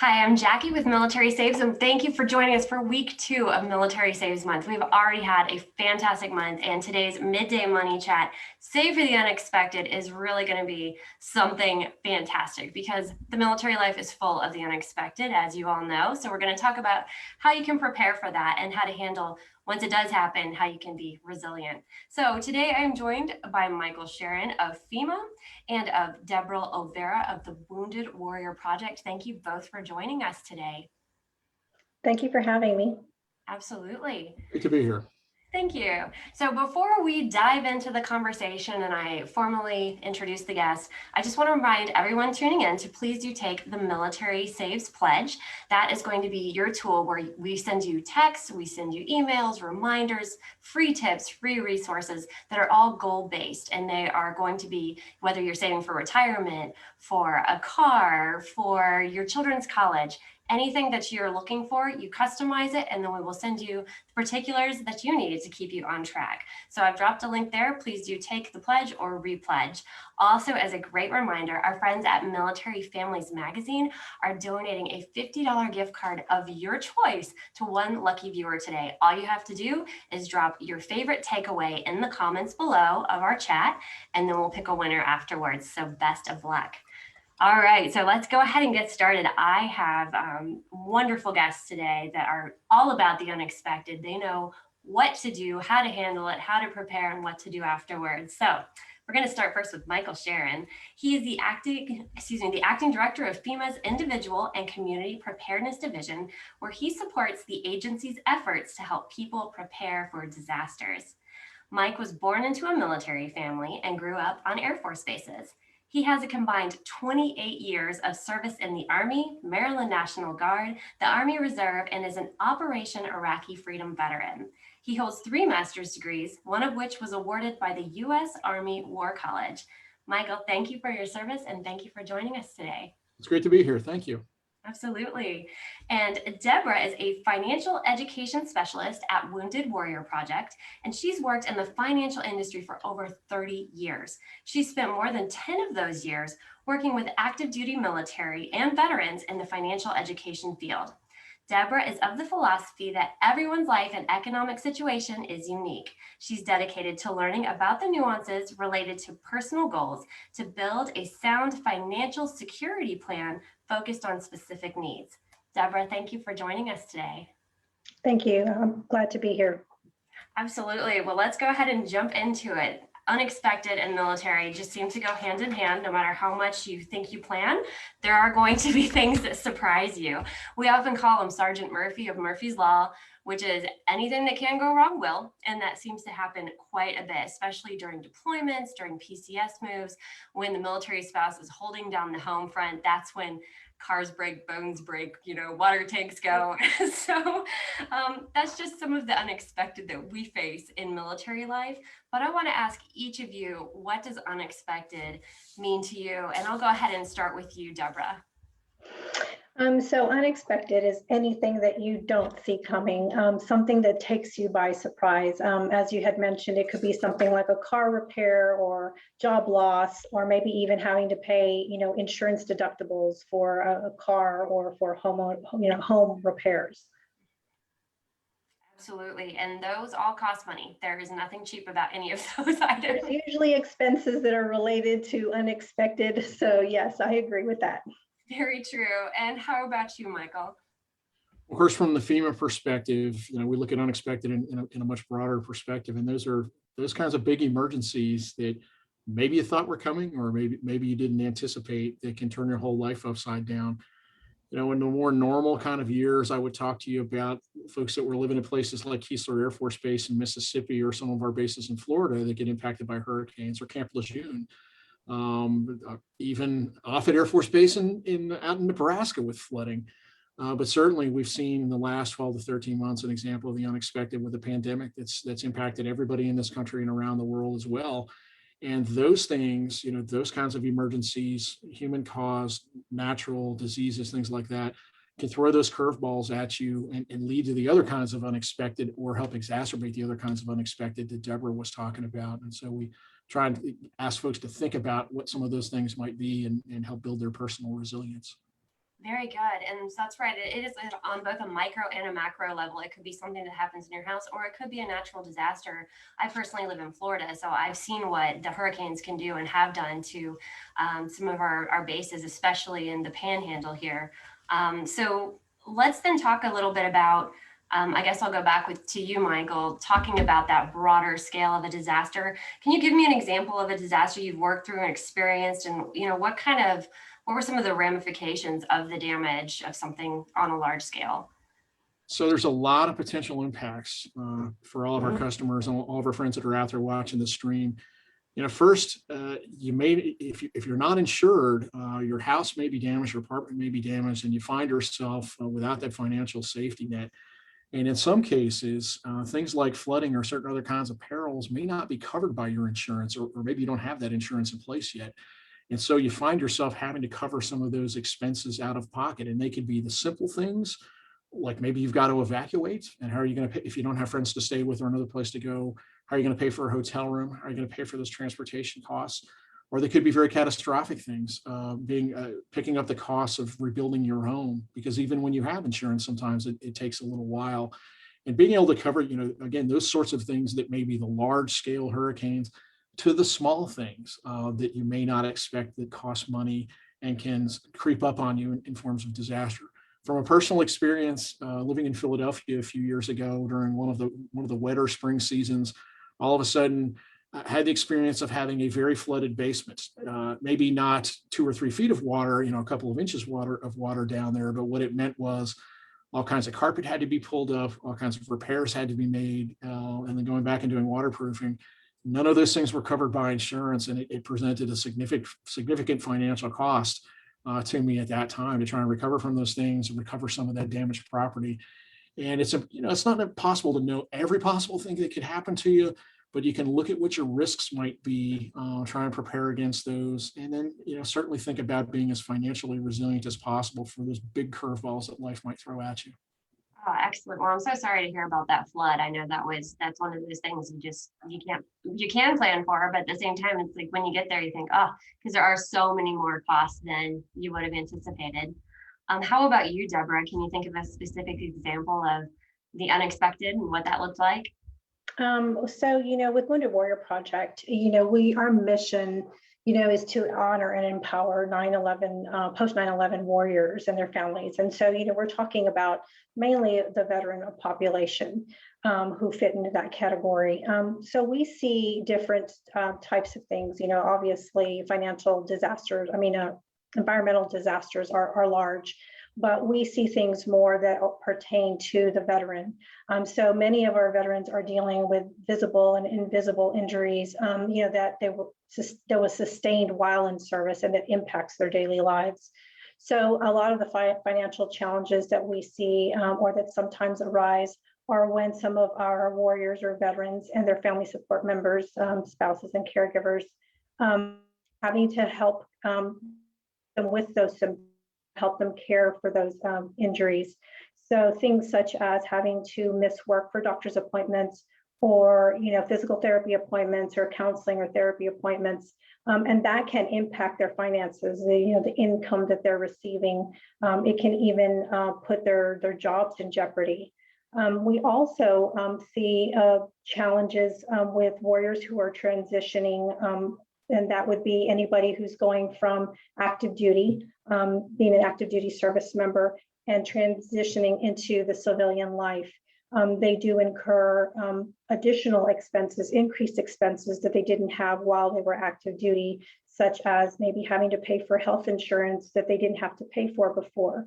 Hi, I'm Jackie with Military Saves, and thank you for joining us for week 2 of Military Saves Month. We've already had a fantastic month, and today's midday money chat, Save for the Unexpected, is really going to be something fantastic because the military life is full of the unexpected, as you all know. So we're going to talk about how you can prepare for that and how to handle once it does happen, how you can be resilient. So today I am joined by Sharon of FEMA and of Deborah Olvera of the Wounded Warrior Project. Thank you both for joining us today. Thank you for having me. Absolutely. Great to be here. Thank you. So before we dive into the conversation and I formally introduce the guests, I just want to remind everyone tuning in to please do take the Military Saves Pledge. That is going to be your tool where we send you texts, we send you emails, reminders, free tips, free resources that are all goal-based. And they are going to be, whether you're saving for retirement, for a car, for your children's college, anything that you're looking for, you customize it, and then we will send you the particulars that you need to keep you on track. So I've dropped a link there. Please do take the pledge or repledge. Also, as a great reminder, our friends at Military Families Magazine are donating a $50 gift card of your choice to one lucky viewer today. All you have to do is drop your favorite takeaway in the comments below of our chat, and then we'll pick a winner afterwards. So best of luck. All right, so let's go ahead and get started. I have wonderful guests today that are all about the unexpected. They know what to do, how to handle it, how to prepare, and what to do afterwards. So we're going to start first with Sharon. He is the acting director of FEMA's Individual and Community Preparedness Division, where he supports the agency's efforts to help people prepare for disasters. Mike was born into a military family and grew up on Air Force bases. He has a combined 28 years of service in the Army, Maryland National Guard, the Army Reserve, and is an Operation Iraqi Freedom veteran. He holds 3 master's degrees, one of which was awarded by the U.S. Army War College. Michael, thank you for your service and thank you for joining us today. It's great to be here. Thank you. Absolutely. And Deborah is a financial education specialist at Wounded Warrior Project, and she's worked in the financial industry for over 30 years. She's spent more than 10 of those years working with active duty military and veterans in the financial education field. Deborah is of the philosophy that everyone's life and economic situation is unique. She's dedicated to learning about the nuances related to personal goals to build a sound financial security plan focused on specific needs. Deborah, thank you for joining us today. Thank you. I'm glad to be here. Absolutely. Well, let's go ahead and jump into it. Unexpected and military just seem to go hand in hand. No matter how much you think you plan, there are going to be things that surprise you. We often call him Sergeant Murphy of Murphy's Law, which is anything that can go wrong will. And that seems to happen quite a bit, especially during deployments, during PCS moves, when the military spouse is holding down the home front. That's when cars break, bones break, water tanks go. So that's just some of the unexpected that we face in military life. But I want to ask each of you, what does unexpected mean to you? And I'll go ahead and start with you, Deborah. So unexpected is anything that you don't see coming, something that takes you by surprise. As you had mentioned, it could be something like a car repair or job loss, or maybe even having to pay, insurance deductibles for a car or for home repairs. Absolutely. And those all cost money. There is nothing cheap about any of those items. There's usually expenses that are related to unexpected. So yes, I agree with that. Very true. And how about you, Michael? Of course, from the FEMA perspective, we look at unexpected in a much broader perspective, and those are those kinds of big emergencies that maybe you thought were coming, or maybe you didn't anticipate, that can turn your whole life upside down. In the more normal kind of years, I would talk to you about folks that were living in places like Keesler Air Force Base in Mississippi, or some of our bases in Florida that get impacted by hurricanes, or Camp Lejeune. Even Offutt Air Force Base out in Nebraska with flooding. But certainly we've seen in the last 12 to 13 months an example of the unexpected with a pandemic that's impacted everybody in this country and around the world as well. And those things, those kinds of emergencies, human caused, natural diseases, things like that, can throw those curveballs at you and lead to the other kinds of unexpected, or help exacerbate the other kinds of unexpected that Deborah was talking about. And so we try and ask folks to think about what some of those things might be and help build their personal resilience. Very good. And so that's right. It is on both a micro and a macro level. It could be something that happens in your house, or it could be a natural disaster. I personally live in Florida, so I've seen what the hurricanes can do and have done to some of our bases, especially in the panhandle here. So let's then talk a little bit about, I guess I'll go back to you, Michael, talking about that broader scale of a disaster. Can you give me an example of a disaster you've worked through and experienced, and what were some of the ramifications of the damage of something on a large scale? So there's a lot of potential impacts for all of our customers and all of our friends that are out there watching the stream. First, you may, if you're not insured, your house may be damaged, your apartment may be damaged, and you find yourself without that financial safety net. And in some cases, things like flooding or certain other kinds of perils may not be covered by your insurance, or maybe you don't have that insurance in place yet. And so you find yourself having to cover some of those expenses out of pocket. And they could be the simple things, like maybe you've got to evacuate. And how are you going to pay if you don't have friends to stay with or another place to go? How are you going to pay for a hotel room? How are you going to pay for those transportation costs? Or they could be very catastrophic things, picking up the costs of rebuilding your home, because even when you have insurance, sometimes it takes a little while. And being able to cover, again, those sorts of things that may be the large scale hurricanes to the small things that you may not expect that cost money and can creep up on you in forms of disaster. From a personal experience, living in Philadelphia a few years ago during one of the wetter spring seasons, all of a sudden I had the experience of having a very flooded basement. Maybe not 2 or 3 feet of water, a couple of inches of water down there, but what it meant was all kinds of carpet had to be pulled up, all kinds of repairs had to be made, and then going back and doing waterproofing. None of those things were covered by insurance, and it presented a significant financial cost to me at that time to try and recover from those things and recover some of that damaged property. And it's not impossible to know every possible thing that could happen to you, but you can look at what your risks might be, try and prepare against those, and then certainly think about being as financially resilient as possible for those big curveballs that life might throw at you. Oh, excellent. Well, I'm so sorry to hear about that flood. I know that's one of those things you can plan for, but at the same time, it's like when you get there, you think, oh, because there are so many more costs than you would have anticipated. How about you, Deborah? Can you think of a specific example of the unexpected and what that looked like? With Wounded Warrior Project, our mission, is to honor and empower 9/11, post 9/11 warriors and their families. And so, we're talking about mainly the veteran population who fit into that category. So we see different types of things, obviously financial disasters, environmental disasters are large, but we see things more that pertain to the veteran. So many of our veterans are dealing with visible and invisible injuries, that was sustained while in service and that impacts their daily lives. So a lot of the financial challenges that we see or that sometimes arise are when some of our warriors or veterans and their family support members, spouses and caregivers, having to help them with those symptoms, help them care for those injuries. So things such as having to miss work for doctor's appointments, or physical therapy appointments, or counseling or therapy appointments, and that can impact their finances, the income that they're receiving. It can even put their jobs in jeopardy. We also see challenges with warriors who are transitioning, and that would be anybody who's going from active duty, being an active duty service member, and transitioning into the civilian life. They do incur additional expenses, increased expenses that they didn't have while they were active duty, such as maybe having to pay for health insurance that they didn't have to pay for before.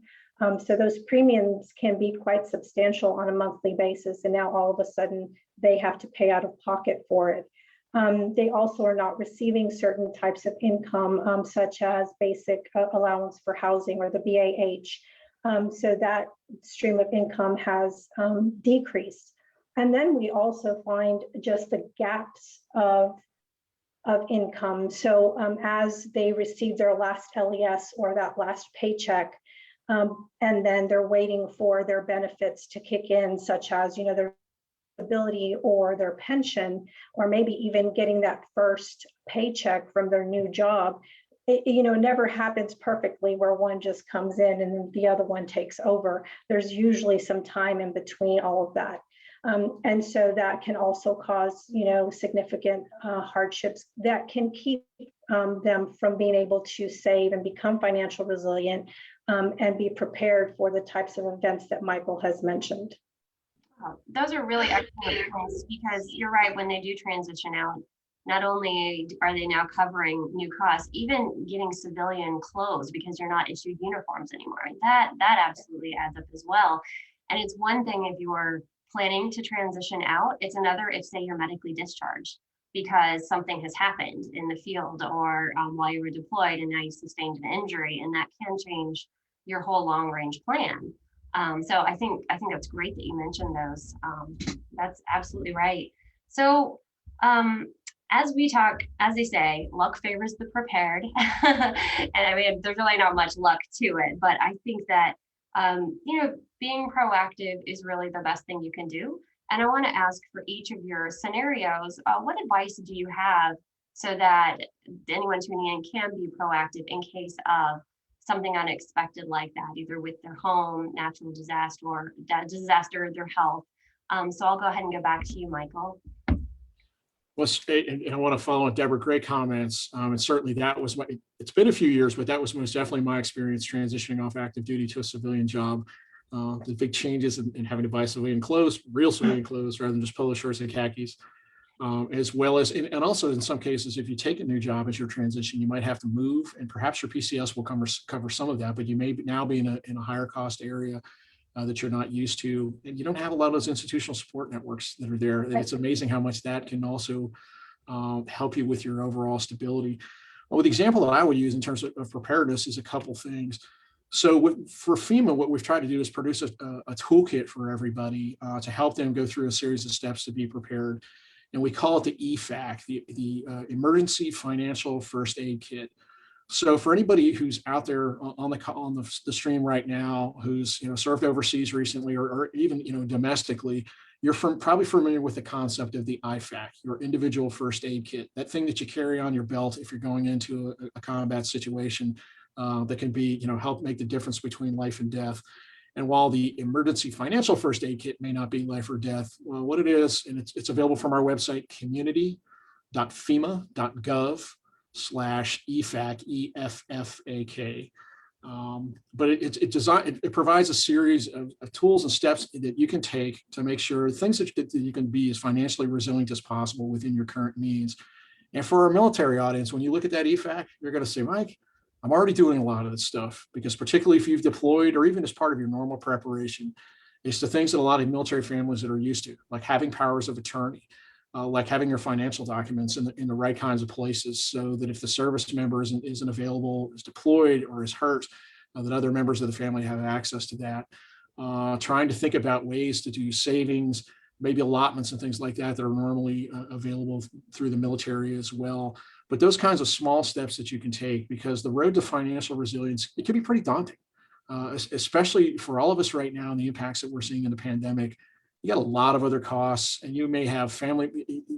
So those premiums can be quite substantial on a monthly basis, and now all of a sudden they have to pay out of pocket for it. They also are not receiving certain types of income, such as basic allowance for housing, or the BAH. So that stream of income has decreased. And then we also find just the gaps of income. So as they receive their last LES or that last paycheck, and then they're waiting for their benefits to kick in, such as their ability or their pension, or maybe even getting that first paycheck from their new job, it never happens perfectly where one just comes in and then the other one takes over. There's usually some time in between all of that. And so that can also cause, significant hardships that can keep them from being able to save and become financial resilient, and be prepared for the types of events that Michael has mentioned. Those are really excellent points, because you're right, when they do transition out, not only are they now covering new costs, even getting civilian clothes because you're not issued uniforms anymore. That absolutely adds up as well. And it's one thing if you're planning to transition out, it's another if, say, you're medically discharged because something has happened in the field or while you were deployed and now you sustained an injury, and that can change your whole long range plan. So I think that's great that you mentioned those. That's absolutely right. So as we talk, as they say, luck favors the prepared. And I mean, there's really not much luck to it, but I think that, being proactive is really the best thing you can do. And I want to ask, for each of your scenarios, what advice do you have so that anyone tuning in can be proactive in case of something unexpected like that, either with their home, natural disaster, or their health? So I'll go ahead and go back to you, Michael. Well, and I want to follow on Deborah, great comments. And certainly that was it's been a few years, but that was most definitely my experience transitioning off active duty to a civilian job. The big changes in having to buy civilian clothes, real civilian clothes, rather than just polo shirts and khakis. As well as, and also in some cases, if you take a new job as your transition, you might have to move, and perhaps your PCS will cover some of that, but you may now be in a higher cost area that you're not used to, and you don't have a lot of those institutional support networks that are there. And it's amazing how much that can also help you with your overall stability. Well, the example that I would use in terms of preparedness is a couple things. So for FEMA, what we've tried to do is produce a toolkit for everybody to help them go through a series of steps to be prepared. And we call it the EFAC, the Emergency Financial First Aid Kit. So for anybody who's out there on the stream right now, who's served overseas recently, or even domestically, you're probably familiar with the concept of the IFAC, your individual first aid kit. That thing that you carry on your belt if you're going into a combat situation that can be help make the difference between life and death. And while the emergency financial first aid kit may not be life or death, well, what it is, and it's available from our website, community.fema.gov/EFAC, EFFAK. But it provides a series of tools and steps that you can take to make sure things that you can be as financially resilient as possible within your current means. And for our military audience, when you look at that EFAC, you're going to say, Mike, I'm already doing a lot of this stuff, because particularly if you've deployed or even as part of your normal preparation, it's the things that a lot of military families that are used to, like having powers of attorney, like having your financial documents in the right kinds of places, so that if the service member isn't available, is deployed, or is hurt, that other members of the family have access to that. Trying to think about ways to do savings, maybe allotments and things like that are normally available through the military as well. But those kinds of small steps that you can take, because the road to financial resilience, it can be pretty daunting, especially for all of us right now, and the impacts that we're seeing in the pandemic. You got a lot of other costs, and you may have family,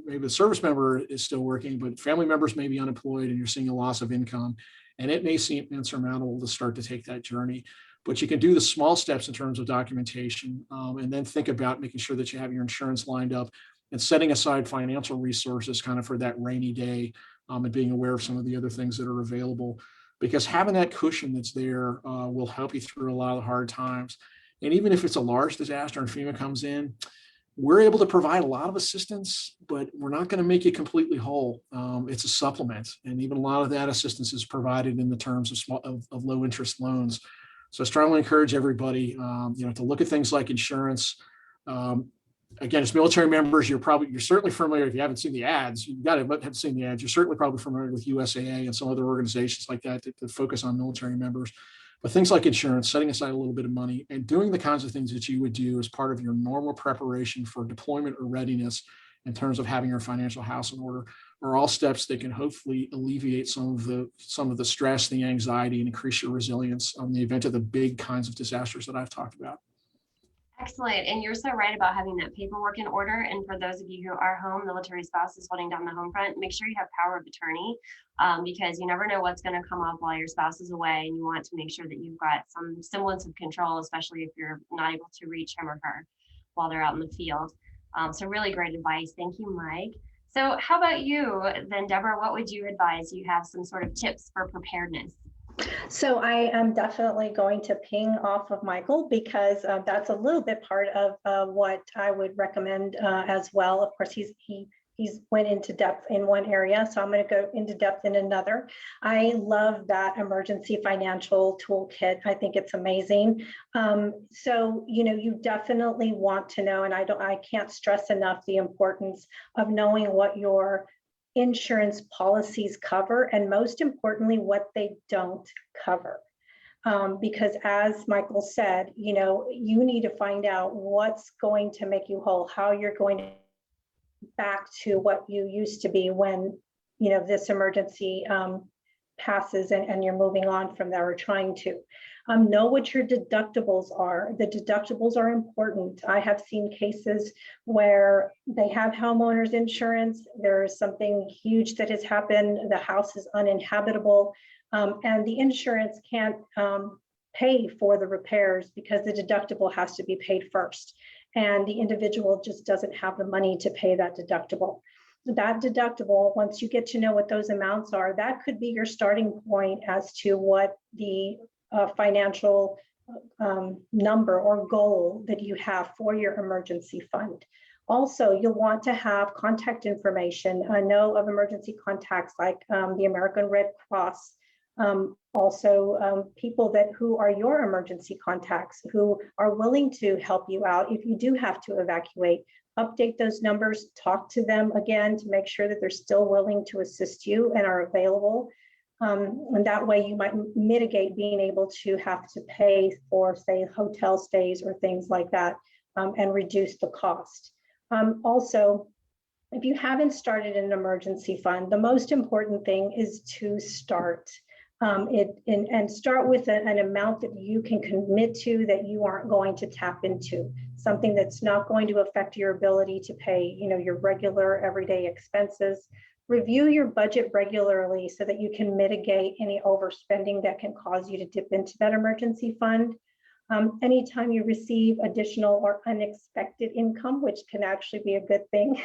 maybe the service member is still working, but family members may be unemployed, and you're seeing a loss of income, and it may seem insurmountable to start to take that journey. But you can do the small steps in terms of documentation, and then think about making sure that you have your insurance lined up and setting aside financial resources kind of for that rainy day, and being aware of some of the other things that are available, because having that cushion that's there will help you through a lot of the hard times. And even if it's a large disaster and FEMA comes in, we're able to provide a lot of assistance, but we're not going to make you completely whole. It's a supplement, and even a lot of that assistance is provided in the terms of low interest loans. So I strongly encourage everybody, to look at things like insurance. Again, as military members, you're certainly familiar. If you haven't seen the ads, you've got to have seen the ads. You're certainly probably familiar with USAA and some other organizations like that focus on military members. But things like insurance, setting aside a little bit of money, and doing the kinds of things that you would do as part of your normal preparation for deployment or readiness in terms of having your financial house in order, are all steps that can hopefully alleviate some of the stress, the anxiety, and increase your resilience on the event of the big kinds of disasters that I've talked about. Excellent. And you're so right about having that paperwork in order. And for those of you who are home, military spouses holding down the home front, make sure you have power of attorney, because you never know what's going to come up while your spouse is away. And you want to make sure that you've got some semblance of control, especially if you're not able to reach him or her while they're out in the field. So really great advice. Thank you, Mike. So how about you then, Deborah? What would you advise? You have some sort of tips for preparedness? So I am definitely going to ping off of Michael, because that's a little bit part of what I would recommend as well. Of course, he's went into depth in one area, so I'm going to go into depth in another. I love that emergency financial toolkit. I think it's amazing. So you definitely want to know, and I can't stress enough the importance of knowing what your insurance policies cover, and most importantly, what they don't cover. Because as Michael said, you need to find out what's going to make you whole, how you're going to back to what you used to be when, this emergency passes and you're moving on from there, or trying to. Know what your deductibles are. The deductibles are important. I have seen cases where they have homeowners insurance. There's something huge that has happened. The house is uninhabitable, and the insurance can't pay for the repairs because the deductible has to be paid first. And the individual just doesn't have the money to pay that deductible. That deductible, once you get to know what those amounts are, that could be your starting point as to what the financial number or goal that you have for your emergency fund. Also, you'll want to have contact information. Know of emergency contacts like the American Red Cross. Also, people who are your emergency contacts who are willing to help you out if you do have to evacuate. Update those numbers, talk to them again to make sure that they're still willing to assist you and are available. And that way you might mitigate being able to have to pay for, say, hotel stays or things like that, and reduce the cost. Also, if you haven't started an emergency fund, the most important thing is to start. And start with an amount that you can commit to, that you aren't going to tap into, something that's not going to affect your ability to pay, your regular everyday expenses. Review your budget regularly so that you can mitigate any overspending that can cause you to dip into that emergency fund. Anytime you receive additional or unexpected income, which can actually be a good thing,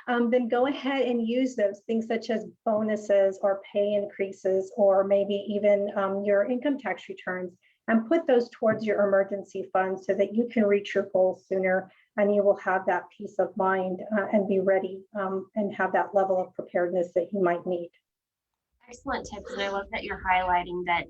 then go ahead and use those things such as bonuses or pay increases, or maybe even your income tax returns, and put those towards your emergency fund so that you can reach your goals sooner, and you will have that peace of mind and be ready and have that level of preparedness that you might need. Excellent tips. And I love that you're highlighting that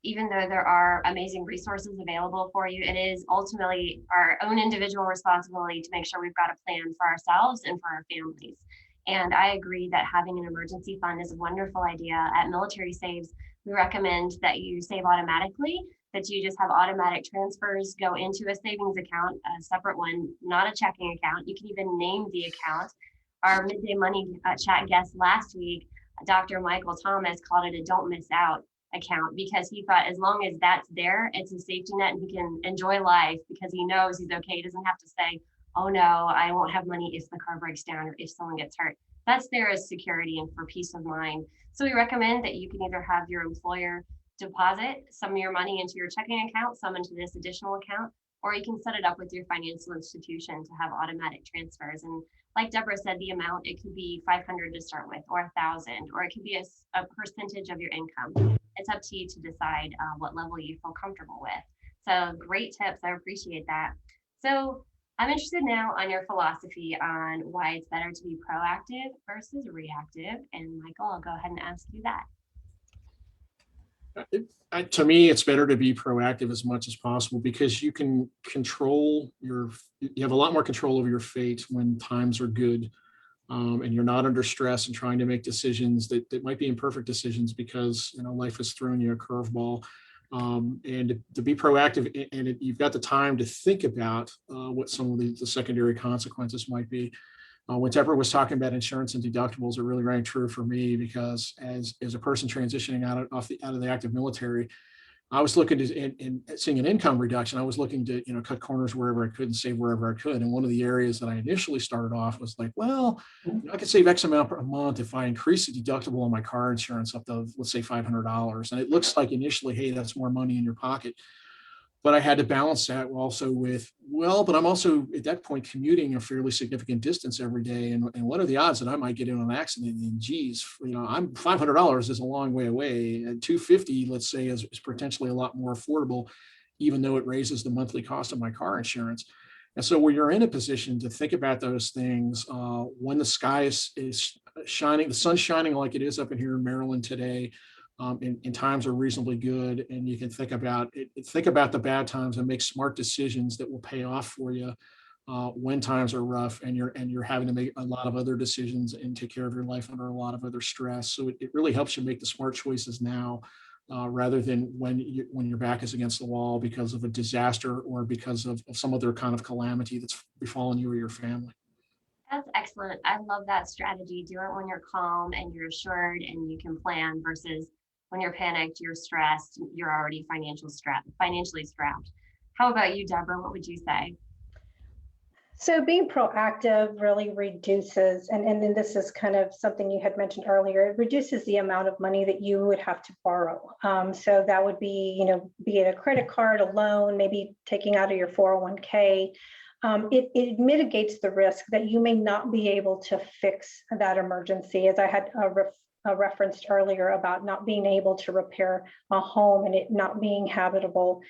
even though there are amazing resources available for you, it is ultimately our own individual responsibility to make sure we've got a plan for ourselves and for our families. And I agree that having an emergency fund is a wonderful idea. At Military Saves, we recommend that you save automatically, that you just have automatic transfers go into a savings account, a separate one, not a checking account. You can even name the account. Our Midday Money chat guest last week, Dr. Michael Thomas, called it a don't miss out account, because he thought as long as that's there, it's a safety net and he can enjoy life because he knows he's okay. He doesn't have to say, oh no, I won't have money if the car breaks down or if someone gets hurt. That's there as security and for peace of mind. So we recommend that you can either have your employer deposit some of your money into your checking account, some into this additional account, or you can set it up with your financial institution to have automatic transfers. And like Deborah said, the amount, it could be 500 to start with, or 1,000, or it could be a percentage of your income. It's up to you to decide what level you feel comfortable with. So great tips. I appreciate that. So I'm interested now on your philosophy on why it's better to be proactive versus reactive. And Michael, I'll go ahead and ask you that. To me, it's better to be proactive as much as possible, because you can control you have a lot more control over your fate when times are good, and you're not under stress and trying to make decisions that might be imperfect decisions because life has thrown you a curveball. And to be proactive, and you've got the time to think about what some of the secondary consequences might be. When Deborah was talking about insurance and deductibles, it really rang true for me, because as a person transitioning out of the active military, I was looking to, in seeing an income reduction, I was looking to, cut corners wherever I could and save wherever I could. And one of the areas that I initially started off was like, well, I could save X amount per month if I increase the deductible on my car insurance up to, let's say, $500. And it looks like initially, hey, that's more money in your pocket. But I had to balance that also with, well, but I'm also at that point commuting a fairly significant distance every day. And what are the odds that I might get in an accident? And geez, I'm $500 is a long way away. And $250, let's say, is potentially a lot more affordable, even though it raises the monthly cost of my car insurance. And so when you're in a position to think about those things, when the sky is shining, the sun's shining like it is up in here in Maryland today, and times are reasonably good, and you can think about the bad times and make smart decisions that will pay off for you when times are rough and you're having to make a lot of other decisions and take care of your life under a lot of other stress. So it really helps you make the smart choices now, rather than when your back is against the wall because of a disaster or because of some other kind of calamity that's befallen you or your family. That's excellent. I love that strategy. Do it when you're calm and you're assured and you can plan versus when you're panicked, you're stressed, you're already financially strapped. How about you, Deborah? What would you say? So being proactive really reduces, and then this is kind of something you had mentioned earlier, it reduces the amount of money that you would have to borrow. So that would be, be it a credit card, a loan, maybe taking out of your 401k. It mitigates the risk that you may not be able to fix that emergency, as I had referenced earlier about not being able to repair a home and it not being habitable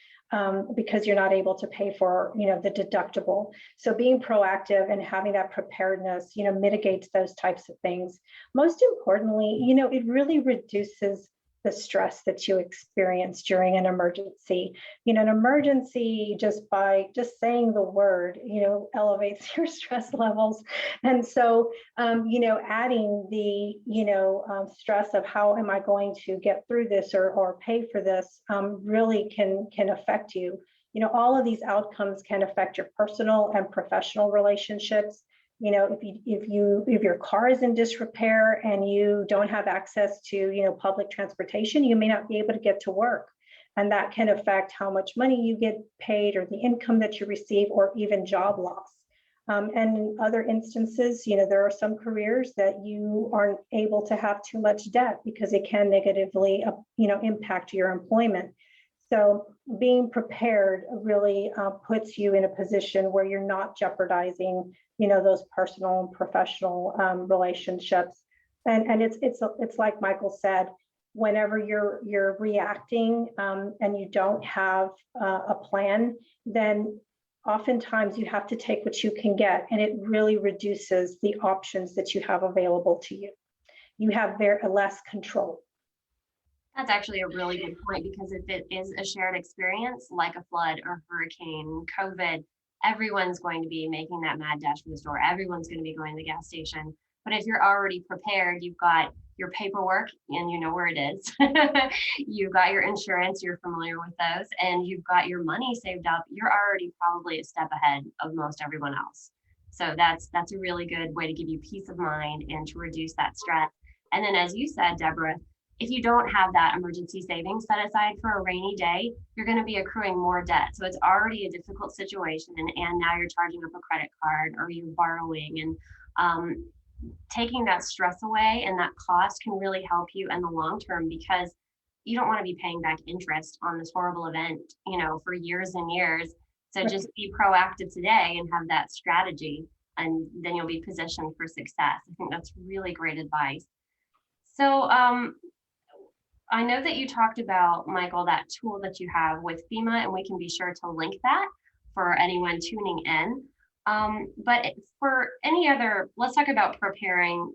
because you're not able to pay for the deductible. So being proactive and having that preparedness mitigates those types of things. Most importantly, it really reduces the stress that you experience during an emergency. An emergency, just by saying the word, elevates your stress levels. And so, adding the, stress of how am I going to get through this or pay for this really can affect you. All of these outcomes can affect your personal and professional relationships. If your car is in disrepair and you don't have access to public transportation, you may not be able to get to work, and that can affect how much money you get paid or the income that you receive, or even job loss. And in other instances, there are some careers that you aren't able to have too much debt because it can negatively impact your employment. So being prepared really puts you in a position where you're not jeopardizing, those personal and professional relationships. And it's like Michael said, whenever you're reacting and you don't have a plan, then oftentimes you have to take what you can get, and it really reduces the options that you have available to you. You have less control. That's actually a really good point, because if it is a shared experience like a flood or hurricane, COVID, everyone's going to be making that mad dash for the store. Everyone's going to be going to the gas station. But if you're already prepared, you've got your paperwork and you know where it is. You've got your insurance, you're familiar with those, and you've got your money saved up. You're already probably a step ahead of most everyone else. So that's a really good way to give you peace of mind and to reduce that stress. And then, as you said, Deborah, if you don't have that emergency savings set aside for a rainy day, you're going to be accruing more debt. So it's already a difficult situation. And now you're charging up a credit card or you're borrowing. And taking that stress away and that cost can really help you in the long term, because you don't want to be paying back interest on this horrible event, for years and years. So just be proactive today and have that strategy, and then you'll be positioned for success. I think that's really great advice. So, I know that you talked about, Michael, that tool that you have with FEMA, and we can be sure to link that for anyone tuning in. But for any other, let's talk about preparing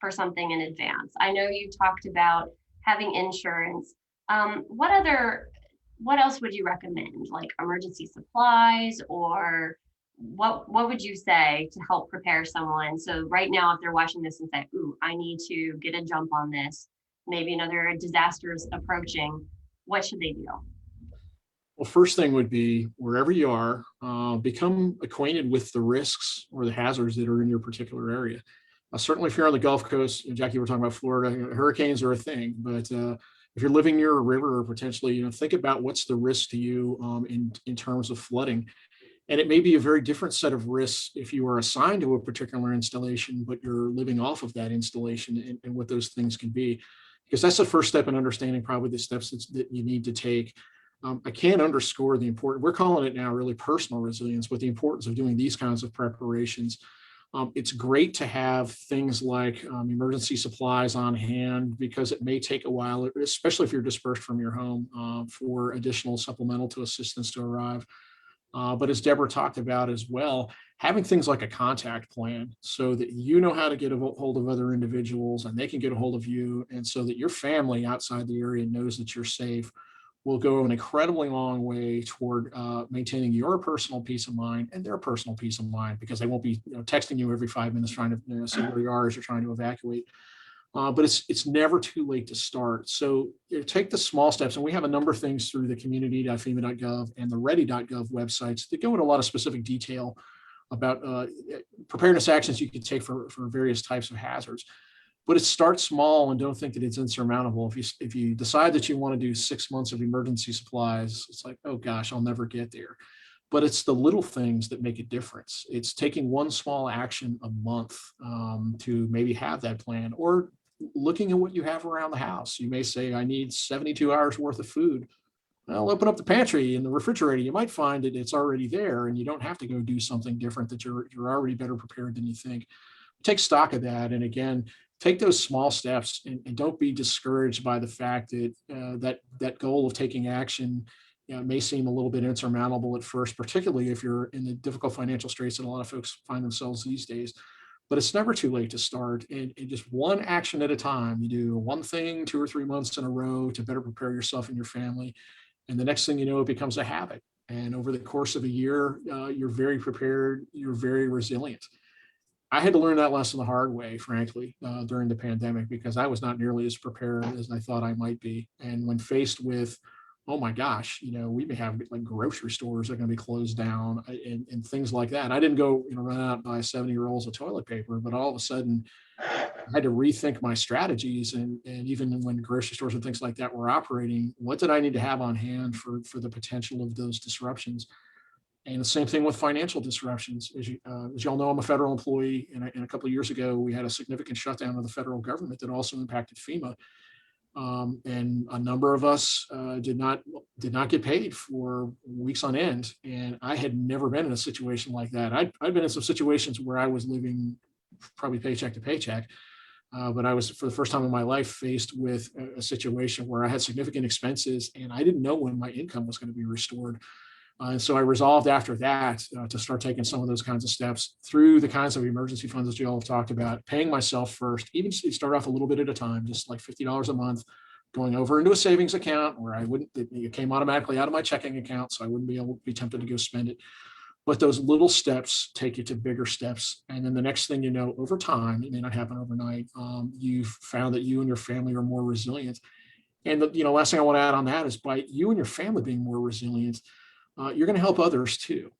for something in advance. I know you talked about having insurance. What else would you recommend, like emergency supplies, or what would you say to help prepare someone? So right now, if they're watching this and say, ooh, I need to get a jump on this, maybe another disaster is approaching, what should they do? Well, first thing would be, wherever you are, become acquainted with the risks or the hazards that are in your particular area. Certainly if you're on the Gulf Coast, Jackie, we're talking about Florida, hurricanes are a thing, but if you're living near a river, or potentially, think about what's the risk to you in terms of flooding. And it may be a very different set of risks if you are assigned to a particular installation, but you're living off of that installation, and what those things can be. Because that's the first step in understanding probably the steps that you need to take. I can't underscore the importance, we're calling it now really personal resilience, but the importance of doing these kinds of preparations. It's great to have things like emergency supplies on hand, because it may take a while, especially if you're dispersed from your home, for additional supplemental to assistance to arrive. But as Deborah talked about as well, having things like a contact plan so that you know how to get a hold of other individuals and they can get a hold of you, and so that your family outside the area knows that you're safe, will go an incredibly long way toward maintaining your personal peace of mind and their personal peace of mind, because they won't be texting you every 5 minutes trying to see where you are as you're trying to evacuate. But it's never too late to start. So take the small steps, and we have a number of things through the community.fema.gov and the ready.gov websites that go into a lot of specific detail about preparedness actions you can take for various types of hazards. But it starts small, and don't think that it's insurmountable. If you decide that you want to do 6 months of emergency supplies, it's like, oh gosh, I'll never get there. But it's the little things that make a difference. It's taking one small action a month to maybe have that plan, or looking at what you have around the house. You may say, I need 72 hours worth of food. Well, open up the pantry and the refrigerator. You might find that it's already there, and you don't have to go do something different, that you're already better prepared than you think. Take stock of that. And again, take those small steps, and don't be discouraged by the fact that that goal of taking action may seem a little bit insurmountable at first, particularly if you're in the difficult financial straits that a lot of folks find themselves these days. But it's never too late to start, and just one action at a time. You do one thing 2 or 3 months in a row to better prepare yourself and your family. And the next thing you know, it becomes a habit. And over the course of a year, you're very prepared, you're very resilient. I had to learn that lesson the hard way, frankly, during the pandemic, because I was not nearly as prepared as I thought I might be. And when faced with, oh my gosh, we may have like grocery stores that are going to be closed down, and things like that. I didn't go, run out and buy 70 rolls of toilet paper, but all of a sudden I had to rethink my strategies. And even when grocery stores and things like that were operating, what did I need to have on hand for the potential of those disruptions? And the same thing with financial disruptions. As you all know, I'm a federal employee, and a couple of years ago, we had a significant shutdown of the federal government that also impacted FEMA. And a number of us did not get paid for weeks on end. And I had never been in a situation like that. I'd been in some situations where I was living probably paycheck to paycheck, but I was, for the first time in my life, faced with a situation where I had significant expenses, and I didn't know when my income was going to be restored. And so I resolved after that to start taking some of those kinds of steps through the kinds of emergency funds that you all have talked about, paying myself first, even start off a little bit at a time, just like $50 a month, going over into a savings account where it came automatically out of my checking account, so I wouldn't be able to be tempted to go spend it. But those little steps take you to bigger steps. And then the next thing you know, over time, it may not happen overnight, you've found that you and your family are more resilient. And the last thing I want to add on that is, by you and your family being more resilient, you're going to help others too.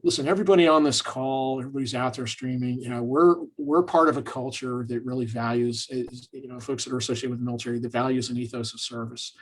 Listen, everybody on this call, everybody's out there streaming, we're part of a culture that really values, folks that are associated with the military, that values an ethos of service.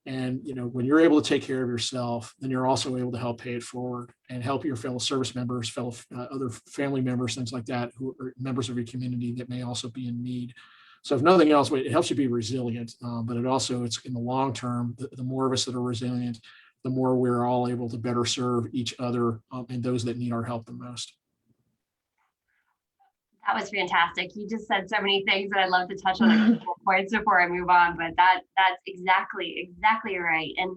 And, when you're able to take care of yourself, then you're also able to help pay it forward and help your fellow service members, other family members, things like that, who are members of your community that may also be in need. So if nothing else, it helps you be resilient, but it's in the long term, the more of us that are resilient, the more we're all able to better serve each other and those that need our help the most. That was fantastic. You just said so many things that I'd love to touch on a couple points before I move on, but that's exactly right. And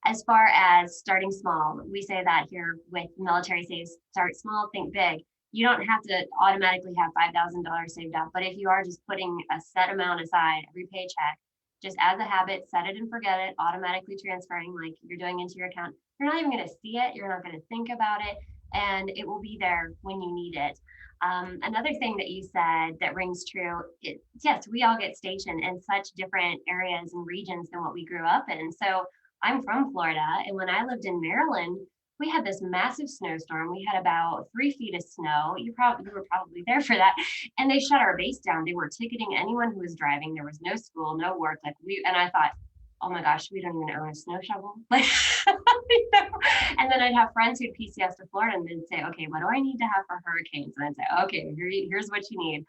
as far as starting small, we say that here with Military Saves, start small, think big. You don't have to automatically have $5,000 saved up, but if you are just putting a set amount aside every paycheck, just as a habit, set it and forget it, automatically transferring like you're doing into your account. You're not even going to see it. You're not going to think about it, and it will be there when you need it. Another thing that you said that rings true, yes, we all get stationed in such different areas and regions than what we grew up in. So I'm from Florida, and when I lived in Maryland, we had this massive snowstorm. We had about 3 feet of snow. You were probably there for that. And they shut our base down. They were ticketing anyone who was driving. There was no school, no work. And I thought, oh my gosh, we don't even own a snow shovel. Like, you know? And then I'd have friends who'd PCS to Florida and they'd say, okay, what do I need to have for hurricanes? And I'd say, okay, here's what you need.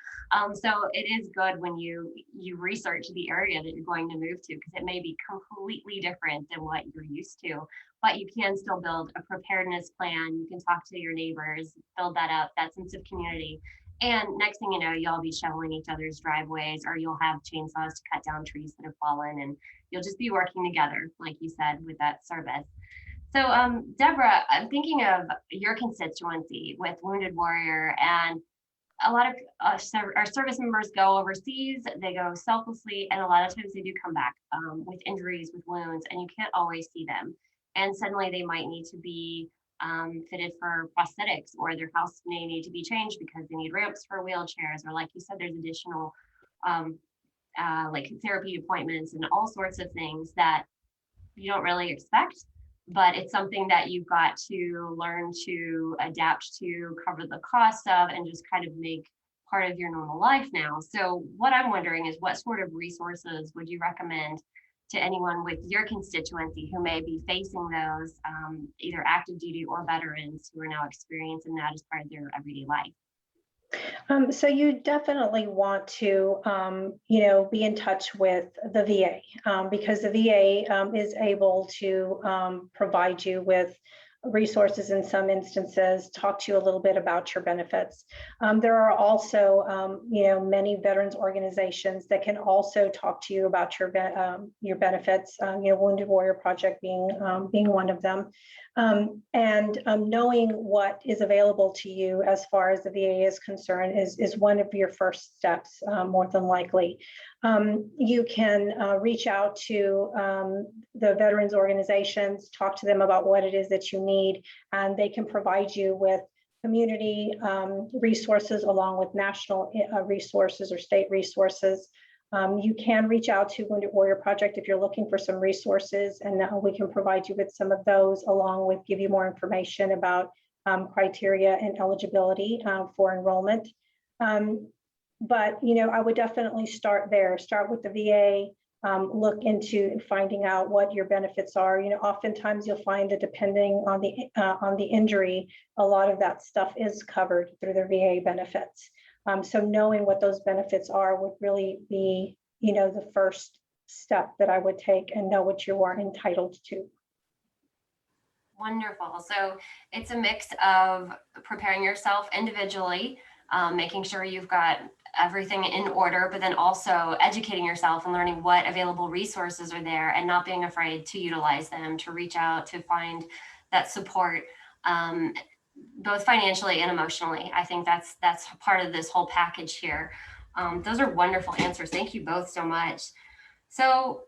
So it is good when you research the area that you're going to move to, because it may be completely different than what you're used to, but you can still build a preparedness plan. You can talk to your neighbors, build that up, that sense of community. And next thing you know, you'll be shoveling each other's driveways, or you'll have chainsaws to cut down trees that have fallen, and you'll just be working together, like you said, with that service. So Deborah, I'm thinking of your constituency with Wounded Warrior, and a lot of our service members go overseas, they go selflessly, and a lot of times they do come back with injuries, with wounds, and you can't always see them. And suddenly they might need to be fitted for prosthetics, or their house may need to be changed because they need ramps for wheelchairs, or like you said, there's additional like therapy appointments and all sorts of things that you don't really expect, but it's something that you've got to learn to adapt to, cover the cost of, and just kind of make part of your normal life now. So what I'm wondering is, what sort of resources would you recommend to anyone with your constituency who may be facing those, either active duty or veterans who are now experiencing that as part of their everyday life? So you definitely want to, be in touch with the VA, because the VA is able to provide you with resources in some instances, talk to you a little bit about your benefits. There are also, many veterans organizations that can also talk to you about your benefits. Wounded Warrior Project being one of them. And knowing what is available to you as far as the VA is concerned is one of your first steps, more than likely. You can reach out to the veterans organizations, talk to them about what it is that you need, and they can provide you with community resources along with national resources or state resources. You can reach out to Wounded Warrior Project if you're looking for some resources, and we can provide you with some of those, along with give you more information about criteria and eligibility for enrollment. But I would definitely start there. Start with the VA. Look into finding out what your benefits are. Oftentimes you'll find that depending on the injury, a lot of that stuff is covered through the VA benefits. So knowing what those benefits are would really be, the first step that I would take, and know what you are entitled to. Wonderful. So it's a mix of preparing yourself individually, making sure you've got everything in order, but then also educating yourself and learning what available resources are there, and not being afraid to utilize them, to reach out, to find that support, both financially and emotionally. I think that's part of this whole package here. Those are wonderful answers. Thank you both so much. So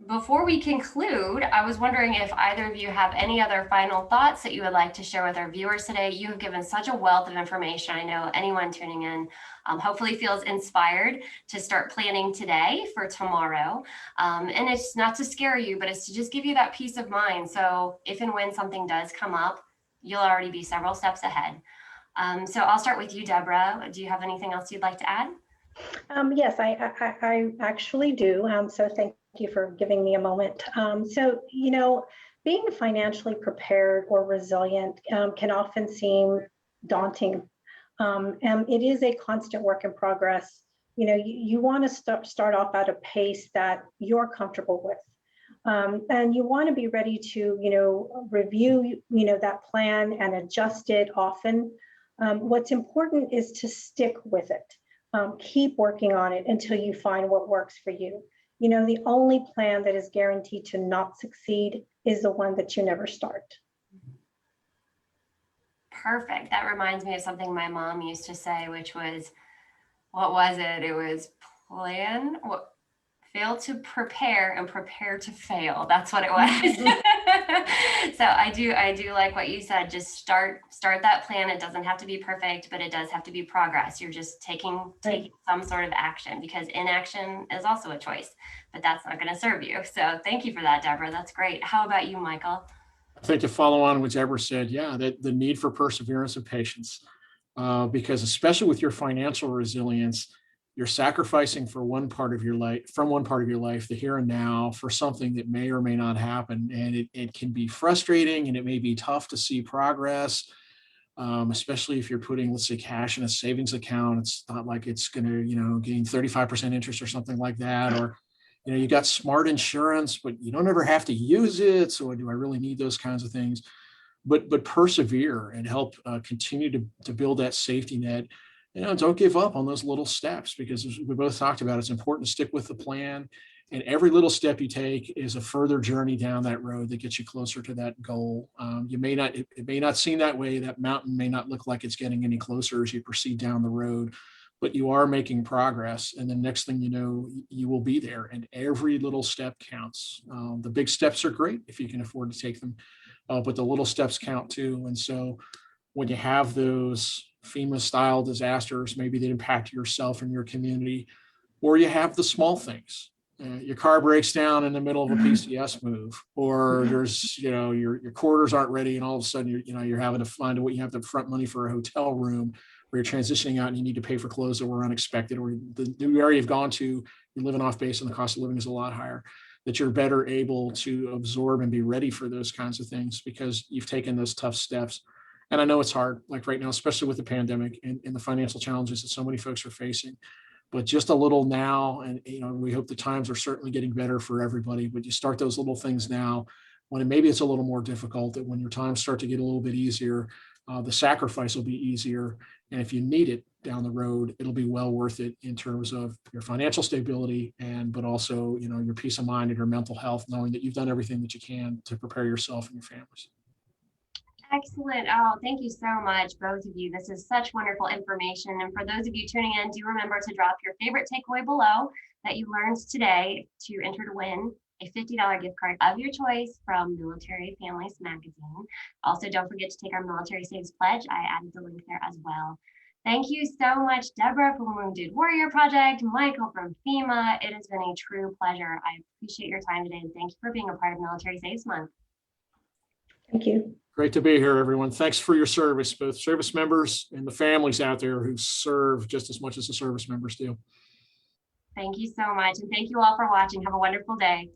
before we conclude, I was wondering if either of you have any other final thoughts that you would like to share with our viewers today. You have given such a wealth of information. I know anyone tuning in hopefully feels inspired to start planning today for tomorrow. And it's not to scare you, but it's to just give you that peace of mind. So if and when something does come up, you'll already be several steps ahead. So I'll start with you, Deborah. Do you have anything else you'd like to add? Yes, I actually do. So thank you for giving me a moment. So, being financially prepared or resilient can often seem daunting. And it is a constant work in progress. You want to start off at a pace that you're comfortable with. And you want to be ready to, review, that plan and adjust it often. What's important is to stick with it. Keep working on it until you find what works for you. The only plan that is guaranteed to not succeed is the one that you never start. Perfect. That reminds me of something my mom used to say, which was, what was it? It was fail to prepare and prepare to fail. That's what it was. So I do like what you said. Just start that plan. It doesn't have to be perfect, but it does have to be progress. You're just taking some sort of action, because inaction is also a choice, but that's not going to serve you. So thank you for that, Deborah. That's great. How about you, Michael? I think to follow on what Deborah said, yeah, that the need for perseverance and patience, because especially with your financial resilience, you're sacrificing for one part of your life, from one part of your life, the here and now, for something that may or may not happen. And it can be frustrating and it may be tough to see progress, especially if you're putting, let's say, cash in a savings account. It's not like it's going to, gain 35% interest or something like that. Or, you got smart insurance, but you don't ever have to use it. So do I really need those kinds of things? But persevere and help continue to build that safety net. Don't give up on those little steps, because as we both talked about, it's important to stick with the plan. And every little step you take is a further journey down that road that gets you closer to that goal. It may not seem that way. That mountain may not look like it's getting any closer as you proceed down the road, but you are making progress. And the next thing you know, you will be there. And every little step counts. The big steps are great if you can afford to take them, but the little steps count too. And so when you have those FEMA style disasters, maybe that impact yourself and your community, or you have the small things. Your car breaks down in the middle of a PCS move, or there's, your quarters aren't ready, and all of a sudden you're having to find what you have to front money for a hotel room, or you're transitioning out and you need to pay for clothes that were unexpected, or the new area you've gone to, you're living off base and the cost of living is a lot higher. That you're better able to absorb and be ready for those kinds of things because you've taken those tough steps. And I know it's hard, like right now, especially with the pandemic and the financial challenges that so many folks are facing. But just a little now, and we hope the times are certainly getting better for everybody. But you start those little things now, when maybe it's a little more difficult. That when your times start to get a little bit easier, the sacrifice will be easier. And if you need it down the road, it'll be well worth it in terms of your financial stability, but also your peace of mind and your mental health, knowing that you've done everything that you can to prepare yourself and your families. Excellent. Oh, thank you so much, both of you. This is such wonderful information. And for those of you tuning in, do remember to drop your favorite takeaway below that you learned today to enter to win a $50 gift card of your choice from Military Families Magazine. Also, don't forget to take our Military Saves Pledge. I added the link there as well. Thank you so much, Deborah from Wounded Warrior Project, Michael from FEMA. It has been a true pleasure. I appreciate your time today, and thank you for being a part of Military Saves Month. Thank you. Great to be here, everyone. Thanks for your service, both service members and the families out there who serve just as much as the service members do. Thank you so much. And thank you all for watching. Have a wonderful day.